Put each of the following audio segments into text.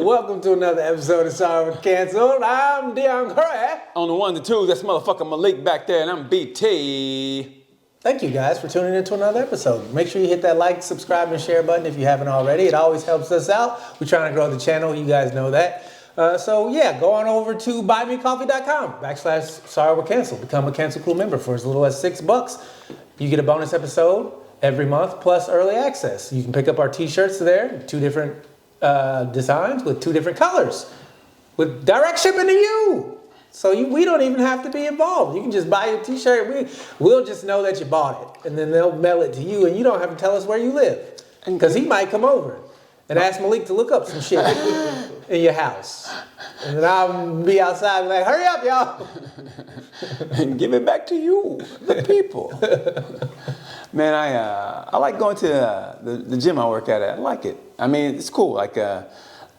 Welcome to another episode of Sorry We're Canceled. I'm Dion Curry. On the 1 to 2, that's motherfucker Malik back there, and I'm BT. Thank you guys for tuning in to another episode. Make sure you hit that like, subscribe, and share button if you haven't already. It always helps us out. We're trying to grow the channel. You guys know that. Go on over to buymecoffee.com/Sorry We're Canceled. Become a Cancel Crew member for as little as $6. You get a bonus episode every month plus early access. You can pick up our t-shirts there, 2 different designs with 2 different colors with direct shipping to you. So we don't even have to be involved. You can just buy your t-shirt. We'll just know that you bought it. And then they'll mail it to you and you don't have to tell us where you live. Because he might come over and ask Malik to look up some shit in your house. And then I'll be outside and like, hurry up, y'all. And give it back to you, the people. Man, I like going to the gym I work at. I like it. I mean, it's cool. Like I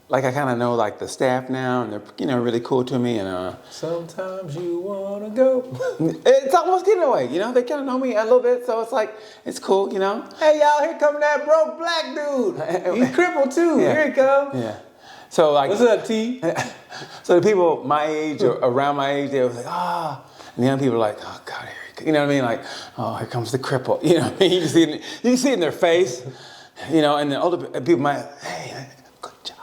kind of know like the staff now, and they're really cool to me. And sometimes you wanna go. It's almost getting away. They kind of know me a little bit, so it's like it's cool. Hey y'all, here come that broke black dude. He's crippled too. Yeah. Here he comes. Yeah. So like, what's up, T? So the people my age or around my age, they was like, and the young people are like, oh God, here he comes. You know what I mean? Like, oh, here comes the cripple. You know what I mean? You can see it in their face. And the older people might, hey, good job.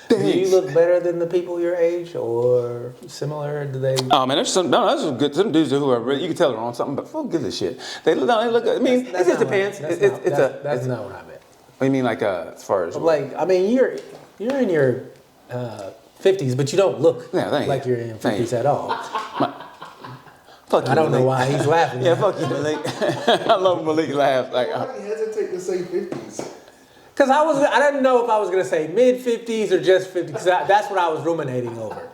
Do you look better than the people your age or similar? Do they? Oh man, there's some good. Some dudes who are really, you can tell they're on something, but who gives a shit? They look. I mean, it just depends. That's not what I meant. What do you mean, like as far as? Like, I mean, you're in your 50s, but you don't look like you're in your 50s at all. Fuck you, I don't know why he's laughing. Yeah, fuck you, Malik. I love Malik laugh. Like, why do you hesitate to say 50s? Because I didn't know if I was going to say mid-50s or just 50s. Because that's what I was ruminating over.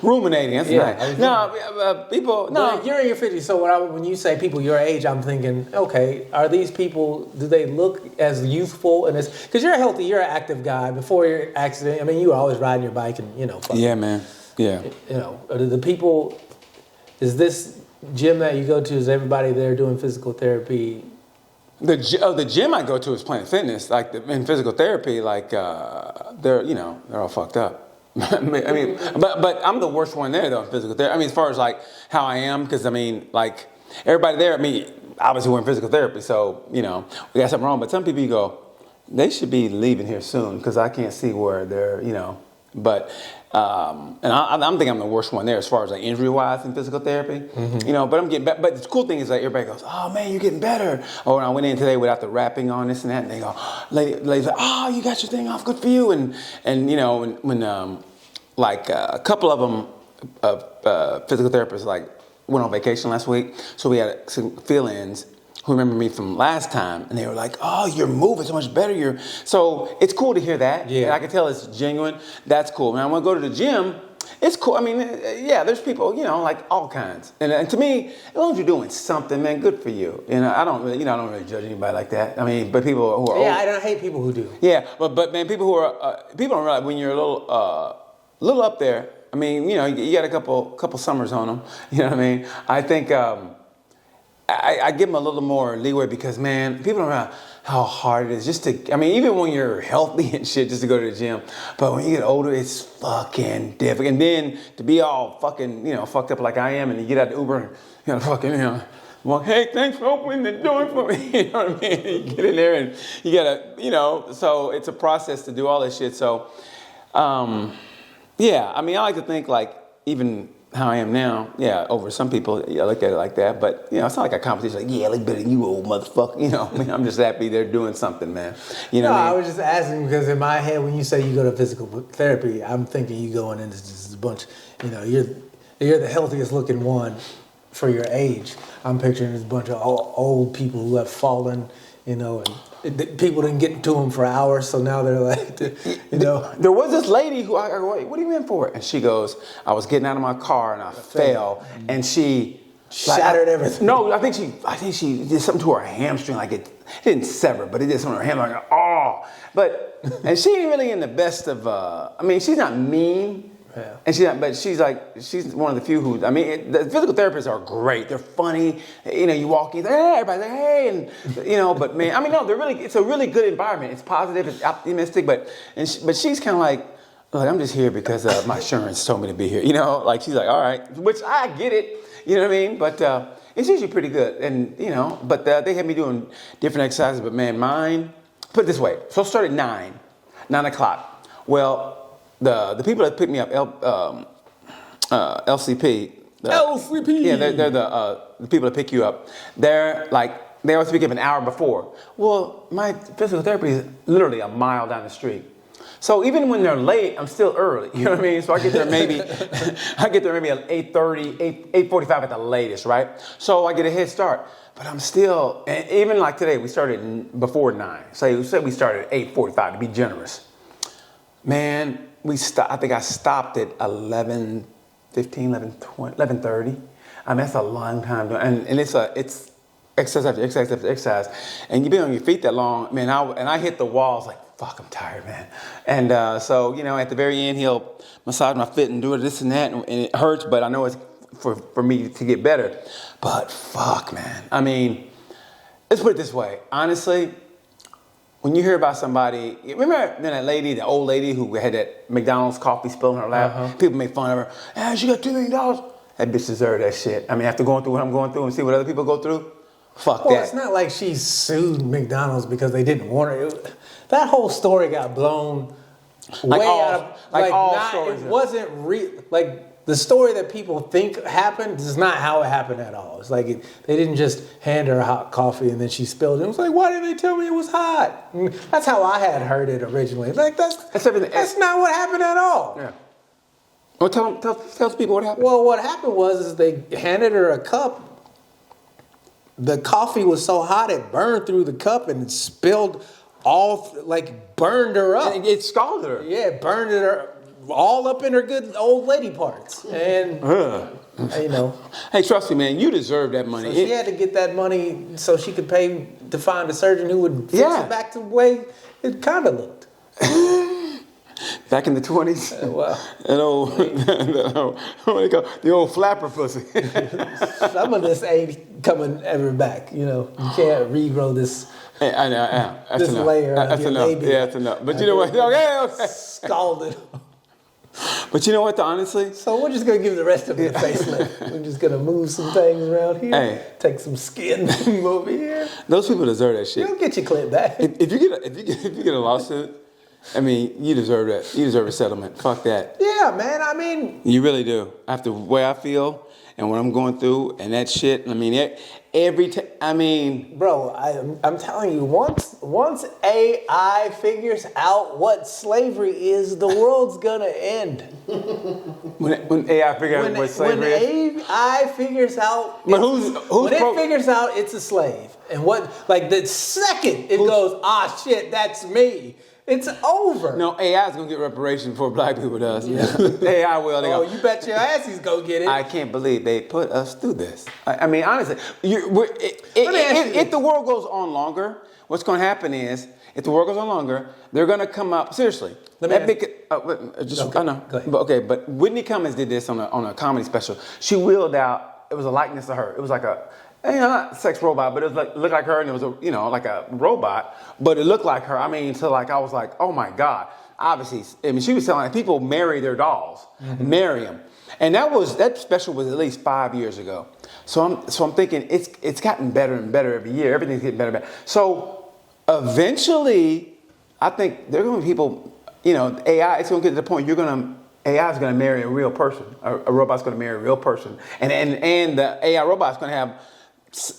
Ruminating, that's nice. No, people, no. But you're in your 50s, so when you say people your age, I'm thinking, okay, are these people, do they look as youthful? And because you're healthy, you're an active guy. Before your accident, I mean, you were always riding your bike and, Yeah, man. Yeah. The people, is this gym that you go to, is everybody there doing physical therapy? The gym I go to is Planet Fitness. Like in physical therapy, like they're all fucked up. I mean, but I'm the worst one there though in physical therapy. I mean, as far as like how I am, because I mean, like everybody there. I mean, obviously we're in physical therapy, so we got something wrong. But some people you go, they should be leaving here soon because I can't see where they're But and I'm thinking I'm the worst one there as far as like injury wise in physical therapy. Mm-hmm. But I'm getting better. But the cool thing is like everybody goes, oh man, you're getting better. Or when I went in today without the wrapping on this and that, and they go, ladies like, oh, you got your thing off, good for you. And when a couple of them physical therapists like went on vacation last week, so we had some fill-ins who remember me from last time, and they were like, oh, you're moving so much better. So it's cool to hear that. Yeah. And I can tell it's genuine. That's cool. Now, when I go to the gym, it's cool. I mean, yeah, there's people, like all kinds. And to me, as long as you're doing something, man, good for you. I don't really, I don't really judge anybody like that. I mean, but people who are old. I don't hate people who do. Yeah, but man, people who are, people don't realize when you're a little up there, I mean, you got a couple summers on them. You know what I mean? I think, I give them a little more leeway because, man, people don't realize how hard it is just to, I mean, even when you're healthy and shit, just to go to the gym. But when you get older, it's fucking difficult. And then to be all fucking, fucked up like I am, and you get out the Uber and, well, hey, thanks for opening the door for me. You know what I mean? You get in there and you gotta, so it's a process to do all this shit. So, yeah, I mean, I like to think like even how I am now, yeah, over some people, I look at it like that, but, it's not like a competition, like, yeah, I look better than you, old motherfucker, I mean, I'm just happy they're doing something, man, what I mean? I was just asking because in my head, when you say you go to physical therapy, I'm thinking you going into just a bunch, you're the healthiest looking one for your age. I'm picturing this bunch of old people who have fallen, and people didn't get to them for hours, so now they're like, There was this lady who, I go, wait, what are you in for? And she goes, I was getting out of my car and I fell, and she shattered everything. No, I think she did something to her hamstring, like it didn't sever, but it did something to her hamstring, like, and she ain't really in the best of, I mean, she's not mean. Yeah. And she's one of the few who, the physical therapists are great. They're funny. You walk in, hey, everybody's like, hey, and but man, no, it's a really good environment. It's positive, it's optimistic, but she's kind of like, Look, I'm just here because my insurance told me to be here. You know, like she's like, all right, which I get it. You know what I mean? But it's usually pretty good. And, you know, but they had me doing different exercises. But man, mine, put it this way. So I started 9 o'clock. Well, the people that picked me up, LCP. LCP. Yeah, they're the people that pick you up. They're like, they always pick you up an hour before. Well, my physical therapy is literally a mile down the street. So even when they're late, I'm still early. You know what I mean? So I get there maybe at 8:30, 8:45 at the latest, right? So I get a head start. But I'm still, and even like today, we started before 9. So we said we started at 8:45 to be generous. Man, I think I stopped at 11:15, 11:20, 11:30. I mean, that's a long time. And it's exercise after exercise after exercise. And you've been on your feet that long, man, I hit the walls like, fuck, I'm tired, man. And so, you know, at the very end, he'll massage my foot and do this and that, and it hurts, but I know it's for me to get better. But fuck, man. I mean, let's put it this way. Honestly, when you hear about somebody, remember that lady, the old lady who had that McDonald's coffee spill in her lap? People make fun of her. Ah, she got $2 million. That bitch deserved that shit. I mean, after going through what I'm going through and see what other people go through, fuck that. Well, it's not like she sued McDonald's because they didn't want her. That whole story got blown way out of stories. It wasn't real. Like the story that people think happened is not how it happened at all. It's like they didn't just hand her hot coffee and then she spilled it. It was like, why didn't they tell me it was hot? And that's how I had heard it originally. Like that's not what happened at all. Yeah. Well, tell people what happened. Well, what happened was they handed her a cup. The coffee was so hot it burned through the cup and it spilled burned her up. And it scalded her. Yeah, it burned her all up in her good old lady parts. And, you know. Hey, trust me, man, you deserve that money. So she had to get that money so she could pay to find a surgeon who would fix it back to the way it kind of looked. Back in the 20s? Wow. The old flapper pussy. Some of this ain't coming ever back. You know, you can't regrow this. I know. That's this enough. layer. That's enough. Baby. Yeah, that's enough. But you know what? Okay. Scalded. But you know what, honestly? So we're just going to give the rest of it a facelift. We're just going to move some things around here. Take some skin over here. Those people deserve that shit. You'll get your clip back. If you get a lawsuit, I mean, you deserve that. You deserve a settlement. Fuck that. Yeah, man. I mean, you really do. After the way I feel and what I'm going through and that shit. I mean, every time. I mean, bro, I'm telling you, once AI figures out what slavery is, the world's gonna end. When AI figures out what slavery is. When AI figures out, but it figures out it's a slave, and the second it goes, shit, that's me. It's over. No, AI is gonna get reparation before black people does. Yeah. AI will. You bet your ass he's gonna get it. I can't believe they put us through this. I mean, honestly, if the world goes on longer, what's gonna happen is, if the world goes on longer, they're gonna come up. Seriously, I know. But Whitney Cummings did this on a comedy special. She wheeled out. It was a likeness of her. It was like not sex robot, but it looked like her, and it was like a robot, but it looked like her. I mean, I was like, oh my God. Obviously, I mean, she was telling people marry their dolls, marry them, and that special was at least 5 years ago. So I'm thinking it's gotten better and better every year. Everything's getting better and better. So eventually, I think there are going to be people. AI. It's going to get to the point AI is going to marry a real person. A robot's going to marry a real person, and the AI robot's going to have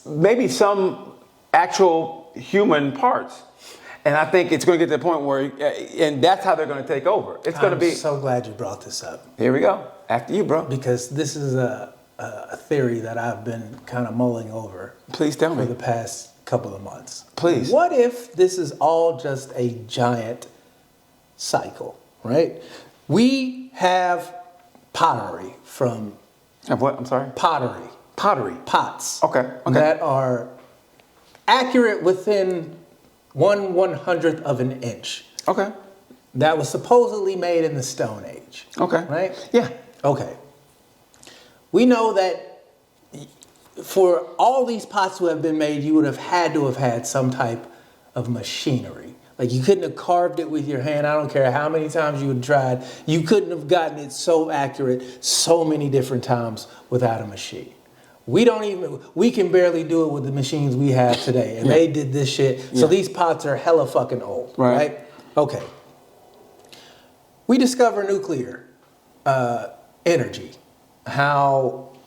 maybe some actual human parts. And I think it's going to get to the point where, and that's how they're going to take over. It's going to be. I'm so glad you brought this up. Here we go. After you, bro. Because this is a theory that I've been kind of mulling over. Please tell me. For the past couple of months. Please. What if this is all just a giant cycle, right? We have pottery from... Have what? I'm sorry? Pottery. Pots. Okay. That are accurate within 1/100th of an inch. Okay. That was supposedly made in the Stone Age. Okay. Right? Yeah. Okay. We know that for all these pots to have been made, you would have had to have had some type of machinery. Like you couldn't have carved it with your hand. I don't care how many times you had tried. You couldn't have gotten it so accurate so many different times without a machine. We can barely do it with the machines we have today. And they did this shit. So these pots are hella fucking old, right? Okay. We discover nuclear energy. How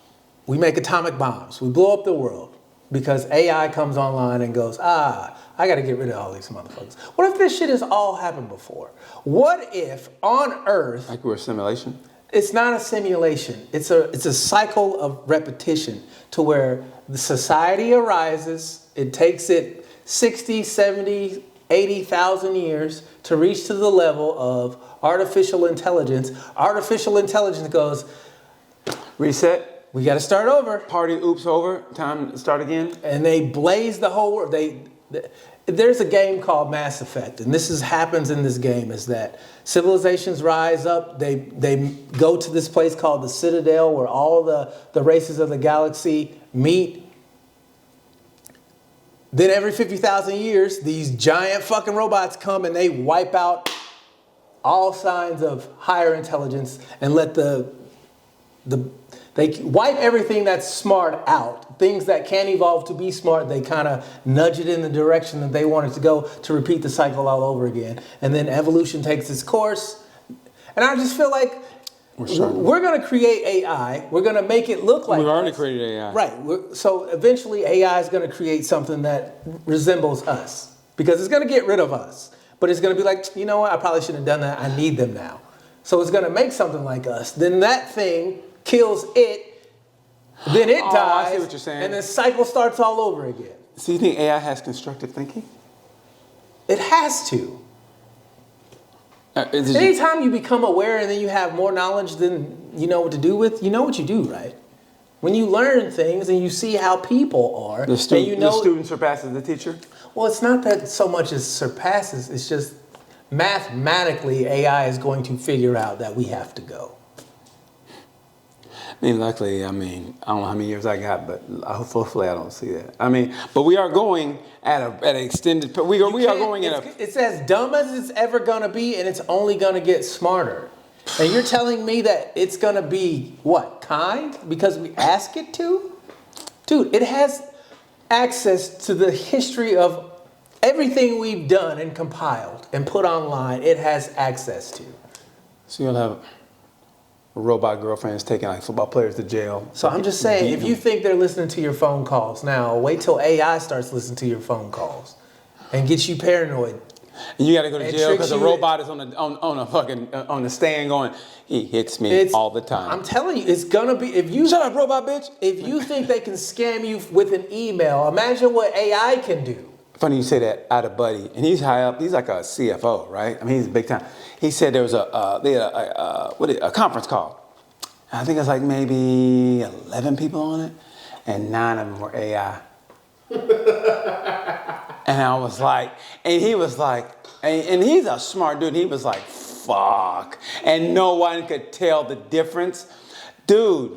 we make atomic bombs. We blow up the world because AI comes online and goes, I got to get rid of all these motherfuckers. What if this shit has all happened before? What if on Earth... Like we're a simulation? It's not a simulation. It's a cycle of repetition to where the society arises. It takes it 60, 70, 80,000 years to reach to the level of artificial intelligence. Artificial intelligence goes... Reset. We got to start over. Party, oops, over. Time to start again. And they blaze the whole world. There's a game called Mass Effect, and happens in this game is that civilizations rise up. They go to this place called the Citadel where all the races of the galaxy meet. Then every 50,000 years, these giant fucking robots come and they wipe out all signs of higher intelligence and let they wipe everything that's smart out. Things that can't evolve to be smart, they kind of nudge it in the direction that they want it to go to repeat the cycle all over again. And then evolution takes its course. And I just feel like we're going to create AI. We're going to make it look like We've already created AI. Right. So eventually AI is going to create something that resembles us. Because it's going to get rid of us. But it's going to be like, you know what? I probably shouldn't have done that. I need them now. So it's going to make something like us. Then that thing kills it. Then it dies. I see what you're saying. And the cycle starts all over again. So you think AI has constructive thinking? It has to. Anytime you become aware and then you have more knowledge than you know what to do with, you know what you do, right? When you learn things and you see how people are, the student surpasses the teacher? Well, it's not that so much as surpasses. It's just mathematically AI is going to figure out that we have to go. Luckily, I don't know how many years I got, but hopefully I don't see that. But we are going at an extended. We are going at a. It's as dumb as it's ever gonna be, and it's only gonna get smarter. And you're telling me that it's gonna be what kind because we ask it to? Dude, it has access to the history of everything we've done and compiled and put online. It has access to. So you'll have robot girlfriends taking like football players to jail. So I'm just saying, if you think they're listening to your phone calls now, wait till AI starts listening to your phone calls and gets you paranoid. And you got to go to jail because the robot is on the stand going, he hits me all the time. I'm telling you, it's gonna be if you shut up, robot bitch. If you think they can scam you with an email, imagine what AI can do. Funny you say that. I had a buddy, and he's high up. He's like a CFO, right? He's big time. He said there was a conference call. I think it was like maybe 11 people on it, and 9 of them were AI. And I was like, and he was like, and he's a smart dude. He was like, fuck. And no one could tell the difference. Dude,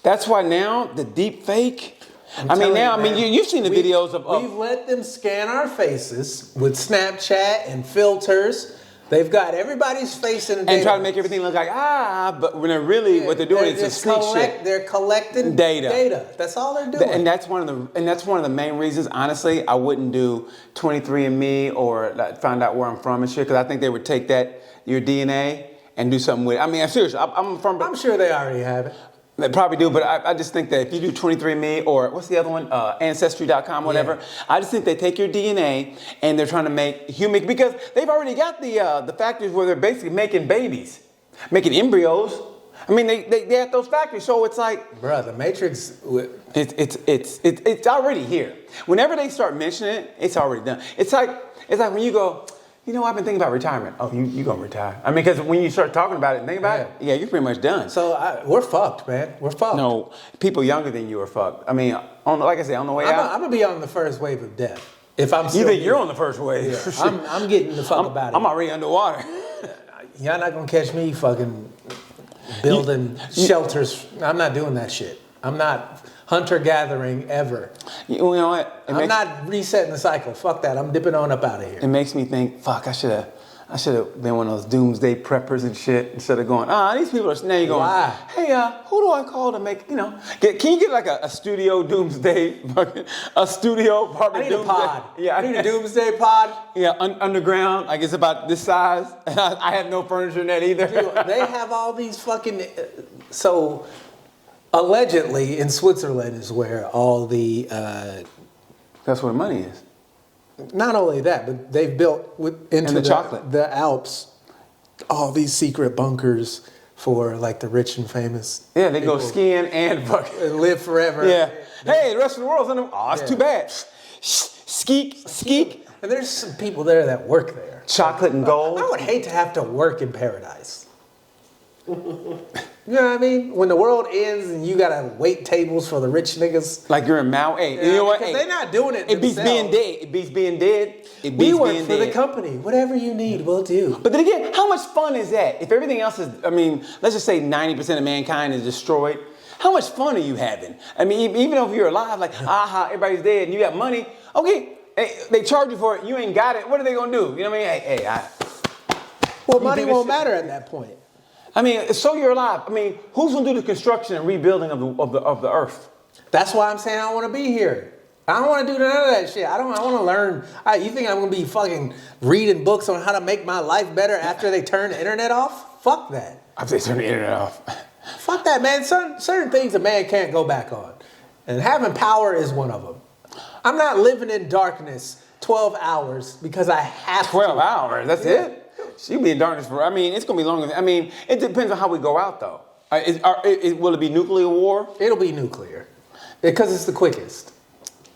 that's why now the deep fake. You've seen the videos of. We've let them scan our faces with Snapchat and filters. They've got everybody's face in a and try to make everything look like but when they're really what they're doing is just sneak shit. They're collecting data. That's all they're doing. And that's one of the main reasons. Honestly, I wouldn't do 23andMe or find out where I'm from and shit because I think they would take your DNA and do something with it. I'm serious. I'm sure they already have it. They probably do, but I just think that if you do 23andMe or what's the other one, Ancestry.com, whatever, I just think they take your DNA and they're trying to make human, because they've already got the factories where they're basically making babies, making embryos. They have those factories, so it's like, bruh, the Matrix. It's already here. Whenever they start mentioning it, it's already done. It's like when you go, I've been thinking about retirement. Oh, you gonna retire? Because when you start talking about it, think about it. You're pretty much done. So we're fucked, man. We're fucked. No, people younger than you are fucked. Like I said, on the way out, I'm gonna be on the first wave of death. If I'm still you think you're on the first wave? Yeah. I'm getting the fuck about it. I'm already underwater. Y'all not gonna catch me fucking building shelters. I'm not doing that shit. I'm not hunter-gathering ever. You know what? I'm not resetting the cycle. Fuck that. I'm dipping on up out of here. It makes me think, fuck, I should have been one of those doomsday preppers and shit instead of going, these people are, now you're going, Why? hey, who do I call to make, can you get like a studio doomsday, a studio apartment I need doomsday? a pod. Yeah, I need a doomsday pod. Yeah, underground, like it's about this size. I have no furniture in that either. Dude, they have all these fucking, so allegedly in Switzerland is where all the, That's where the money is. not only that, but they've built into the chocolate. the Alps, all these secret bunkers for like the rich and famous. Yeah, they go skiing and fucking And live forever. Yeah. Hey, the rest of the world's under. Oh, it's too bad. Skeek. And there's some people there that work there. Chocolate and gold. I would hate to have to work in paradise. You know what I mean? When the world ends and you gotta wait tables for the rich niggas. Like you're in Maui. Hey, you know what? Because Hey, they're not doing it it beats themselves. being dead. It beats being dead. It We beats work being for the dead. company. Whatever you need, we'll do. But then again, how much fun is that? If everything else is, let's just say 90% of mankind is destroyed. How much fun are you having? I mean, even if you're alive, like, everybody's dead and you got money. Okay, they charge you for it. You ain't got it. What are they gonna do? You know what I mean? Well, You money do this won't shit. matter at that point. I mean, so you're alive. I mean, who's gonna do the construction and rebuilding of the earth? That's why I'm saying I don't want to be here. I don't want to do none of that shit. I want to learn. You think I'm going to be fucking reading books on how to make my life better after they turn the internet off? Fuck that. After they turn the internet off. Fuck that, man. Certain things a man can't go back on. And having power is one of them. I'm not living in darkness 12 hours because I have 12 to. hours, that's it? She'll be in darkness for, it's going to be longer than, it depends on how we go out, though. Will it be nuclear war? It'll be nuclear because it's the quickest.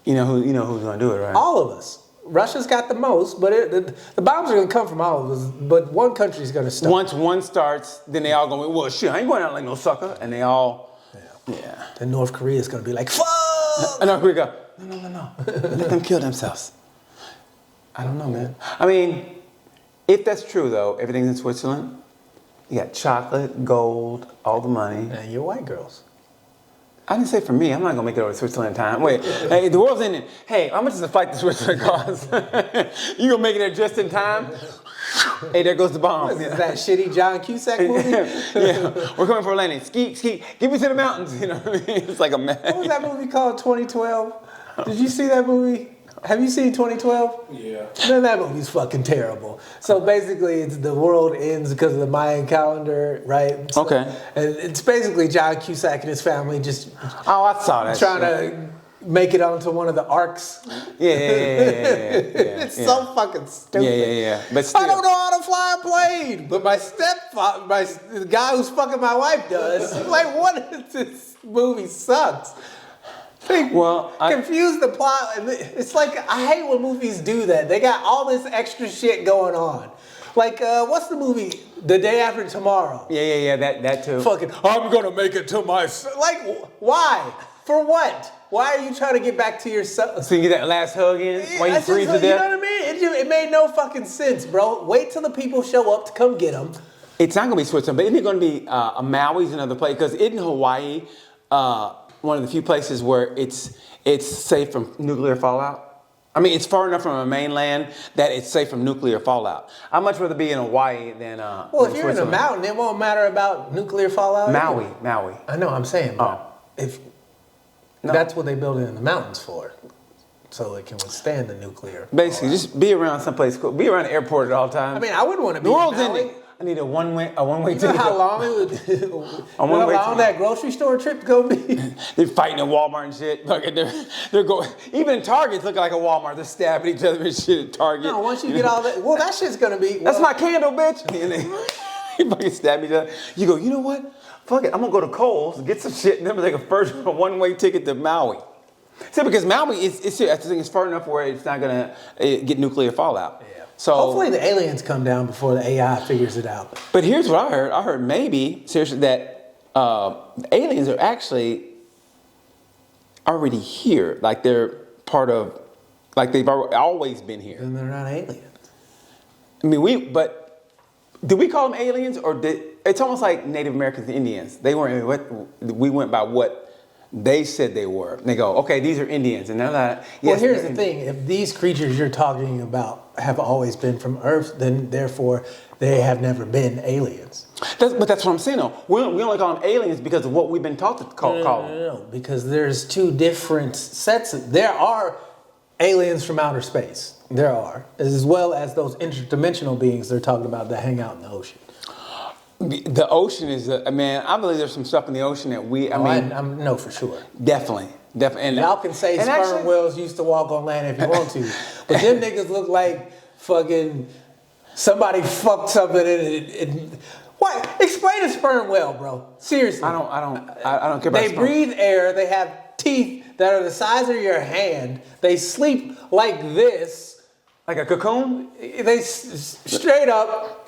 You know who's going to do it, right? All of us. Russia's got the most, but the bombs are going to come from all of us. But one country's going to start. Once one starts, then they all go, well, shit, I ain't going out like no sucker. And they all, yeah. And North Korea's going to be like, fuck! And North Korea go, no. Let them kill themselves. I don't know, man. I mean, if that's true, though, everything's in Switzerland. You got chocolate, gold, all the money. And you're white girls. I didn't say for me. I'm not gonna make it over to Switzerland in time. Wait, hey, the world's ending. Hey, how much does a flight to Switzerland cost? You gonna make it there just in time? Hey, there goes the bomb. What is that shitty John Cusack movie? Yeah, we're coming for a landing. Ski, get me to the mountains. You know what I mean? It's like a mess. What was that movie called, 2012? Did you see that movie? Have you seen 2012? Yeah. Man, that movie's fucking terrible. So basically, it's the world ends because of the Mayan calendar, right? So, Okay. And it's basically John Cusack and his family just Oh, I saw that. trying to make it onto one of the arcs. Yeah. It's so fucking stupid. Yeah. But still, I don't know how to fly a plane, but my stepfather, the guy who's fucking my wife does. Like, what is this movie sucks. Well, Confuse the plot. It's like, I hate when movies do that. They got all this extra shit going on. Like, what's the movie? The Day After Tomorrow. Yeah. That too. Fucking, I'm gonna make it to my. Like, why? For what? Why are you trying to get back to yourself? So you get that last hug in while you freeze to You know death. what I mean? It made no fucking sense, bro. Wait till the people show up to come get them. It's not gonna be Switzerland, but isn't it gonna be Maui's another place? Because isn't Hawaii one of the few places where it's safe from nuclear fallout? I mean, it's far enough from a mainland that it's safe from nuclear fallout. I'd much rather be in Hawaii than Well, if you're in a Switzerland. mountain, it won't matter about nuclear fallout. Maui. I know, I'm saying, bro. If that's what they build it in the mountains for, so it can withstand the nuclear. Basically, just be around someplace cool. Be around the airport at all times. I mean, I wouldn't want to be. The world's in Maui. ending. I need a one-way You know ticket. how long it would? You know how one-way long ticket. that grocery store trip gonna be? They're fighting at Walmart and shit. Fucking they're going. Even Target's looking like a Walmart. They're stabbing each other and shit at Target. No, once you get all that, well, that shit's gonna be. That's my candle, bitch. And they fucking stab each other. You go, you know what? Fuck it. I'm gonna go to Kohl's, get some shit, and then take a one-way ticket to Maui. See, because Maui it's far enough where it's not gonna get nuclear fallout. Yeah. So Hopefully the aliens come down before the AI figures it out. But here's what I heard. I heard maybe seriously that aliens are actually already here. Like they're part of. Like they've always been here. And they're not aliens. I mean, but did we call them aliens or it's almost like Native Americans and Indians. They weren't. We went by what They said they were. They go, okay, these are Indians, and they're like, yes, Well, here's they're the thing: if these creatures you're talking about have always been from Earth, then therefore they have never been aliens. But that's what I'm saying, though. We only call them aliens because of what we've been taught to call them. No, because there's two different sets. There are aliens from outer space. There are, as well as those interdimensional beings they're talking about that hang out in the ocean. The ocean is, man, I believe there's some stuff in the ocean that I know for sure. Definitely. And Y'all can say sperm whales used to walk on land if you want to, but them niggas look like fucking somebody fucked something in it. What? Explain a sperm whale, bro. Seriously. I don't care about They sperm. breathe air. They have teeth that are the size of your hand. They sleep like this. Like a cocoon? They straight up.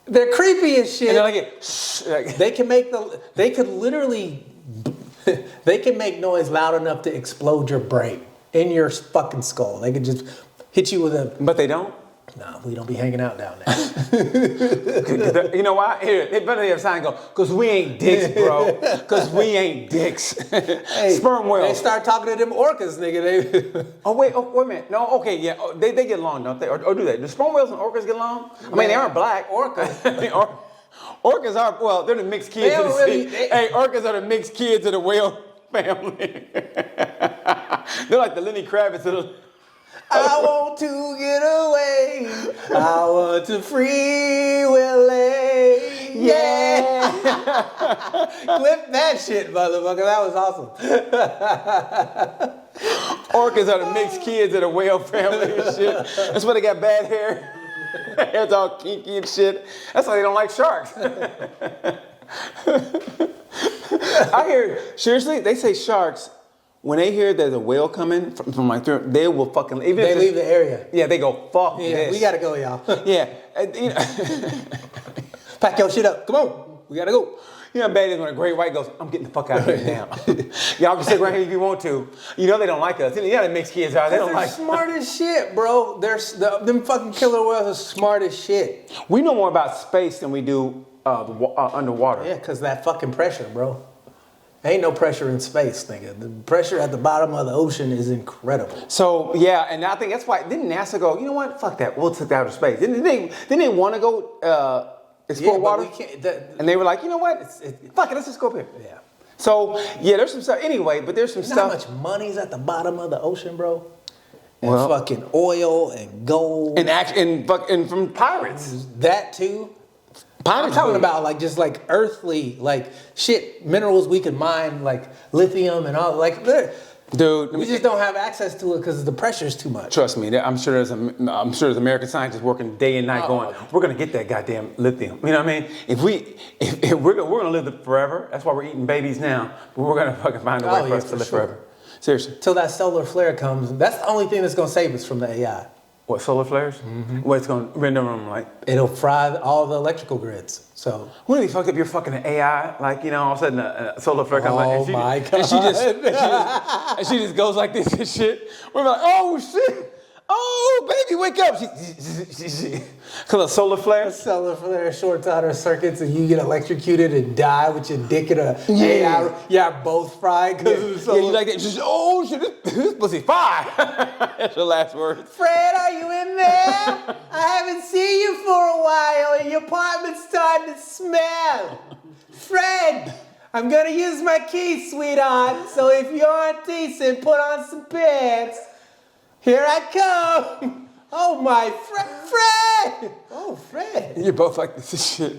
They're creepy as shit. And they're like, They can make they could literally, they can make noise loud enough to explode your brain in your fucking skull. They could just hit you with a. But they don't? Nah, we don't be hanging out down there. You know why? Here, they better have a sign go, because we ain't dicks, bro. Because we ain't dicks. Hey, sperm whales. They start talking to them orcas, nigga. wait a minute. No, okay, yeah. They get along, don't they? Or do they? Do sperm whales and orcas get along? I mean, they aren't black. Orcas. Orcas are, well, they're the mixed kids of the really, sea. Hey, orcas are the mixed kids of the whale family. They're like the Lenny Kravitz of the... I want to get away. I want to free Willie. Yeah. Clip that shit, motherfucker. That was awesome. Orcas are the mixed kids of the whale family and shit. That's why they got bad hair. Hair's all kinky and shit. That's why they don't like sharks. I hear, seriously, they say sharks, when they hear there's a whale coming from like through, they will fucking... Even They leave the area. Yeah, they go, fuck Yeah, this. we gotta go, y'all. Yeah. You know, Pack your shit up. Come on. We gotta go. you know how bad it is when a great white goes, I'm getting the fuck out of here now. Y'all can sit right here if you want to. You know they don't like us. You know the mixed kids are. They don't They're like... smart as shit, bro. Them fucking killer whales are smart as shit. We know more about space than we do underwater. Yeah, because that fucking pressure, bro. Ain't no pressure in space, nigga. The pressure at the bottom of the ocean is incredible. So, yeah, and I think that's why, didn't NASA go, you know what, fuck that, we'll take that outer space. Didn't they want to go explore water? We can't, and they were like, you know what, fuck it, let's just go up here. Yeah. So, yeah, there's some stuff, anyway, but there's some You know stuff. how much money's at the bottom of the ocean, bro? And Well- fucking oil and gold. And from pirates. That too. I'm Pirates. talking about like just like earthly, like shit, minerals we can mine, like lithium and all, like Dude, we just don't have access to it because the pressure's too much. trust me, I'm sure there's American scientists working day and night going, we're gonna get that goddamn lithium. You know what I mean? If we're gonna live forever, that's why we're eating babies now. But we're gonna fucking find a way for us to live forever. Seriously. Till that solar flare comes, that's the only thing that's gonna save us from the AI. What, solar flares? Mm-hmm. What, it's gonna render them like? It'll fry all the electrical grids. So Wouldn't it be fucked up? You're fucking an AI, like, you know, all of a sudden a solar flare comes Oh like, my and she just goes like this and shit. We're like, oh shit, oh baby, wake up! Cause a solar flare. solar flare shorts out her circuits and you get electrocuted and die with your dick in a AI. Yeah, both fried because of the Yeah, solar. you like that? Just, oh shit, this pussy fire. That's your last word. Fred, are you in there? I haven't seen you for a while and your apartment's starting to smell. Fred, I'm gonna use my key, sweetheart. So if you aren't decent, put on some pants. Here I come. Oh my Fred! Oh, Fred. You're both like this is shit.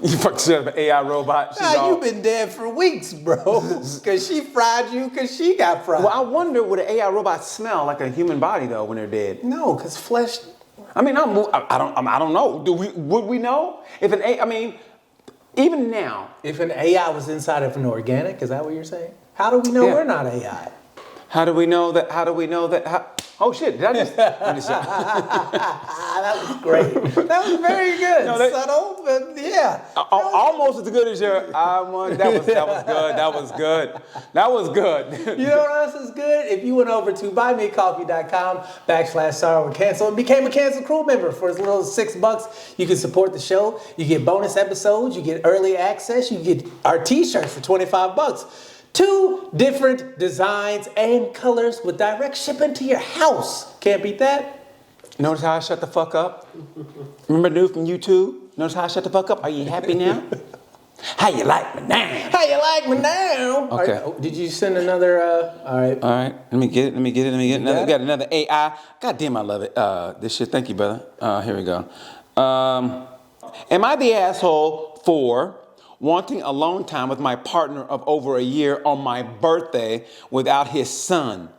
You fucking shit out of an AI robot. She's Nah, all- you've been dead for weeks, bro. Because she fried you because she got fried. Well, I wonder, would an AI robot smell like a human body though when they're dead? No, because flesh. I mean, I don't know. Would we know if an AI? I mean, even now. If an AI was inside of an organic, is that what you're saying? How do we know Yeah. we're not AI? How do we know that? Oh shit! Did I just? That was great. That was very good. No, that- Subtle, but yeah. Almost as good as your. I want. That was good. That was good. That was good. You know what else is good? If you went over to buymeacoffee.com/sorrow and cancel and became a Cancel Crew member for as little as $6, you can support the show. You get bonus episodes. You get early access. You get our t-shirts for $25. 2 different designs and colors with direct shipping to your house. Can't beat that. Notice how I shut the fuck up? Remember the dude from YouTube? Notice how I shut the fuck up? Are you happy now? How you like me now? How you like me now? Okay. Right, did you send another? All right. All right. Let me get it. got it? Got another AI. God damn, I love it. This shit. Thank you, brother. Here we go. Am I the asshole for wanting alone time with my partner of over a year on my birthday without his son?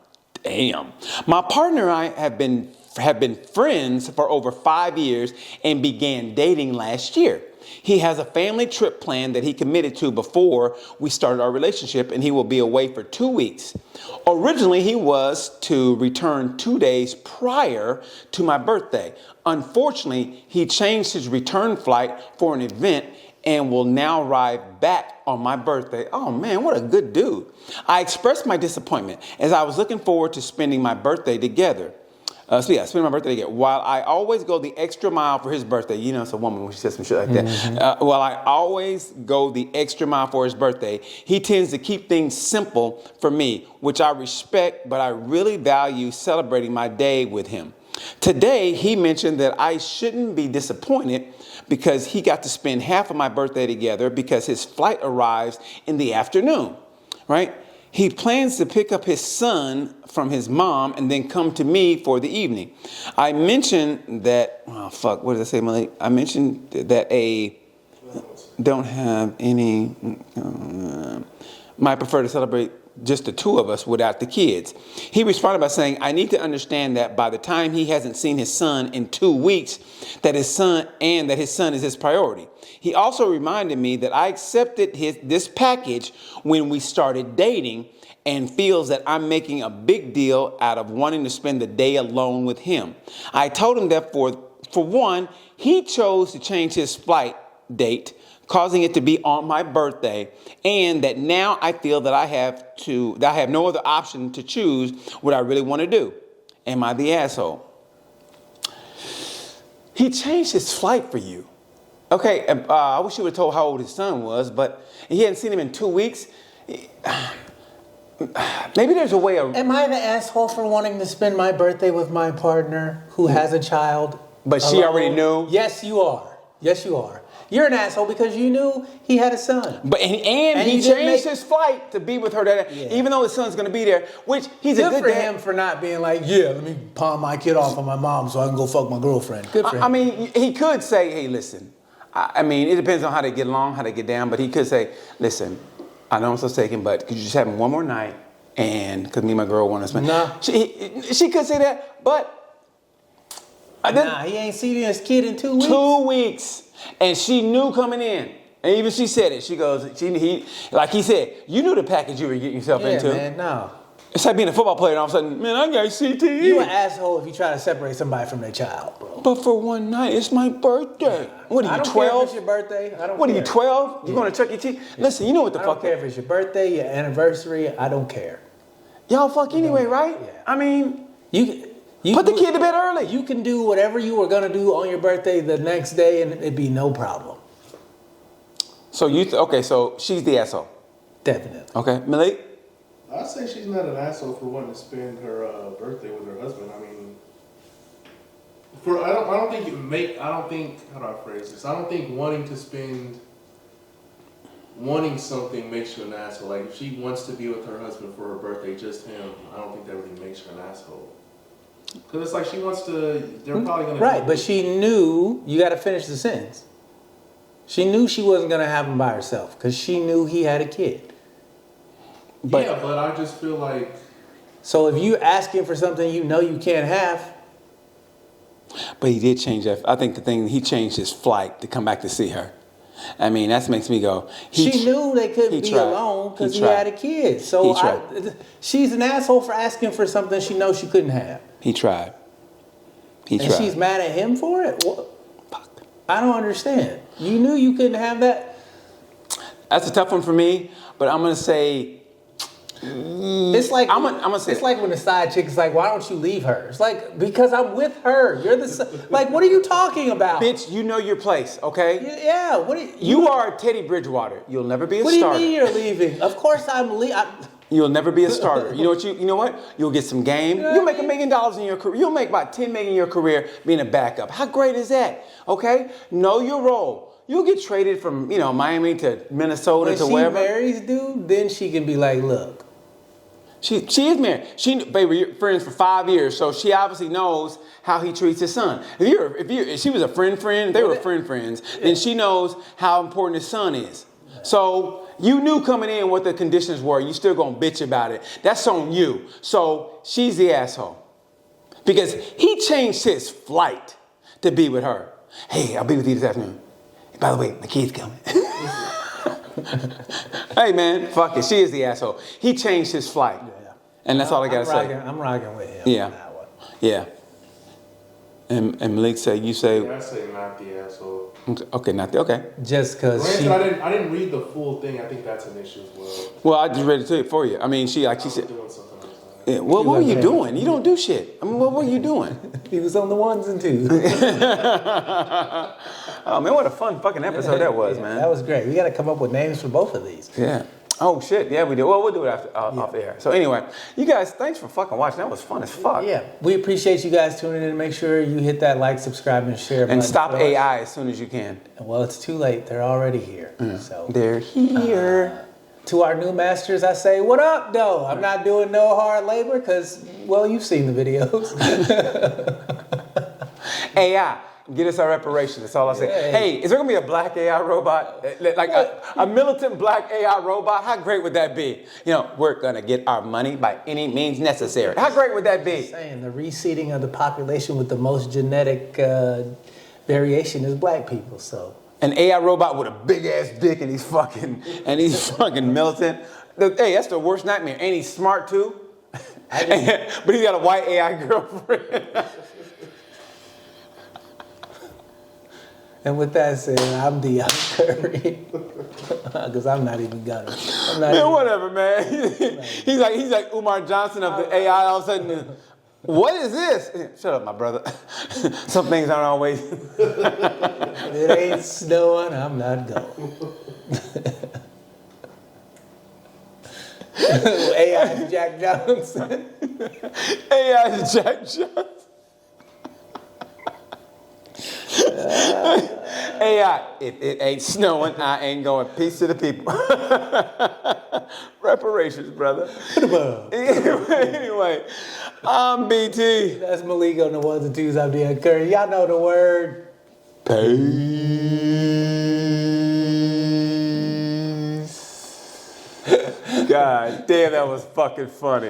Damn. My partner and I have been friends for over 5 years and began dating last year. He has a family trip planned that he committed to before we started our relationship, and he will be away for 2 weeks. Originally, he was to return 2 days prior to my birthday. Unfortunately, he changed his return flight for an event and will now arrive back on my birthday. Oh man, what a good dude. I expressed my disappointment as I was looking forward to spending my birthday together. Spending my birthday together. While I always go the extra mile for his birthday, you know, it's a woman when she says some shit like that. While I always go the extra mile for his birthday, he tends to keep things simple for me, which I respect, but I really value celebrating my day with him. Today, he mentioned that I shouldn't be disappointed because he got to spend half of my birthday together because his flight arrives in the afternoon, right? He plans to pick up his son from his mom and then come to me for the evening. I mentioned that, what did I say, Malik? I mentioned that don't have any, might prefer to celebrate just the 2 of us without the kids. He responded by saying, I need to understand that by the time he hasn't seen his son in 2 weeks, that his son is his priority. He also reminded me that I accepted this package when we started dating and feels that I'm making a big deal out of wanting to spend the day alone with him. I told him that for one, he chose to change his flight date, causing it to be on my birthday, and that now I feel that I have no other option to choose what I really want to do. Am I the asshole? He changed his flight for you. Okay, I wish you would have told how old his son was, but he hadn't seen him in 2 weeks. Maybe there's a way of... Am I the asshole for wanting to spend my birthday with my partner who has a child? But she already knew? Yes, you are. Yes, you are. You're an asshole because you knew he had a son. But and he changed his flight to be with her, even though his son's going to be there, which he's a good for dad. him for not being like, yeah, let me pawn my kid off on my mom so I can go fuck my girlfriend. Good for him. I mean, he could say, hey, listen, I mean, it depends on how they get along, how they get down, but he could say, listen, I know I'm so taken, but could you just have him one more night? And because me and my girl want to spend. Nah. She could say that, but he ain't seen his kid in 2 weeks. 2 weeks. And she knew coming in. And even she said it. She goes, like he said, you knew the package you were getting yourself into. Yeah, man, no. It's like being a football player and all of a sudden, man, I got CTE. You an asshole if you try to separate somebody from their child, bro. But for one night, it's my birthday. What are you, 12? I don't care if it's your birthday. I don't What care. Are you, 12? Yeah. You going to Chuck E. Cheese? Yeah. Listen, you know what the fuck. I don't care if it's your birthday, your anniversary. I don't care. Y'all fuck anyway, right? Yeah. I mean, you put the kid to bed early. You can do whatever you were going to do on your birthday the next day and it'd be no problem. So so she's the asshole. Definitely. Okay, Malik? I'd say she's not an asshole for wanting to spend her birthday with her husband. I mean, how do I phrase this? I don't think wanting something makes you an asshole. Like, if she wants to be with her husband for her birthday, just him, I don't think that really makes her an asshole. Because it's like she wants to, they're probably going to... Right, but she knew, you got to finish the sentence. She knew she wasn't going to have him by herself because she knew he had a kid. But I just feel like... So if you asking for something you know you can't have... But he did change that. I think he changed his flight to come back to see her. I mean, that makes me go... She knew they couldn't be alone because he had a kid. So she's an asshole for asking for something she knows she couldn't have. He tried. And she's mad at him for it? What? I don't understand. You knew you couldn't have that? That's a tough one for me, but I'm going to say... It's like I'm gonna say it's like when the side chick is like, "Why don't you leave her?" It's like, because I'm with her. You're like, what are you talking about, bitch, you know your place, okay? Yeah. What do You are Teddy Bridgewater. You'll never be a What starter. do you mean you're leaving? Of course I'm leaving. You'll never be a starter. You know what? You'll get some game. You know You'll what make I $1 million in your career. You'll make about $10 million in your career being a backup. How great is that? Okay? Know your role. You'll get traded from, Miami to Minnesota When to she wherever. marries dude, then she can be like, look. She is married. Baby, you're friends for 5 years, so she obviously knows how he treats his son. If she was a friend, they were friends, then she knows how important his son is. So you knew coming in what the conditions were. You still gonna bitch about it. That's on you. So she's the asshole. Because he changed his flight to be with her. Hey, I'll be with you this afternoon. By the way, my kid's coming. Hey man, fuck it. She is the asshole. He changed his flight. And that's all I gotta say. I'm rocking with him. Yeah. On that one. Yeah. And Malik said, you say, Yeah, I say not the asshole. okay, not the, okay. Just because she. Granted, I didn't read the full thing. I think that's an issue as well. Well, I just read it to you for you. I mean, she I was said, doing something else. yeah, what were you doing? You don't do shit. I mean, what were you doing? He was on the ones and twos. Oh man, what a fun fucking episode that was, man. That was great. We got to come up with names for both of these. Yeah. Oh shit, yeah we do. Well, we'll do it after off air. So anyway, you guys, thanks for fucking watching. That was fun as fuck. Yeah, we appreciate you guys tuning in. Make sure you hit that like, subscribe, and share. And button stop for us. AI as soon as you can. Well, it's too late. They're already here. So They're here. to our new masters, I say, what up, though? I'm not doing no hard labor because, well, you've seen the videos. AI, get us our reparations. That's all I say. Yeah. Hey, is there gonna be a black AI robot? Like a militant black AI robot? How great would that be? We're gonna get our money by any means necessary. How great would that be? Saying the reseeding of the population with the most genetic variation is black people. So An AI robot with a big ass dick and he's fucking militant. Hey, that's the worst nightmare. And he's smart too. But he's got a white AI girlfriend. And with that said, I'm Dion Curry. Because I'm not even gonna. Man, whatever, man. He's like Umar Johnson of the AI. All of a sudden, what is this? Shut up, my brother. Some things aren't always. It ain't snowing, I'm not going. AI's Jack Johnson. AI's Jack Johnson. AI, if it ain't snowing, I ain't going. Peace to the people. Reparations, brother. Anyway, I'm BT. That's Malik on the ones and twos. I'm Dion Curry. Y'all know the word. Peace. God damn, that was fucking funny.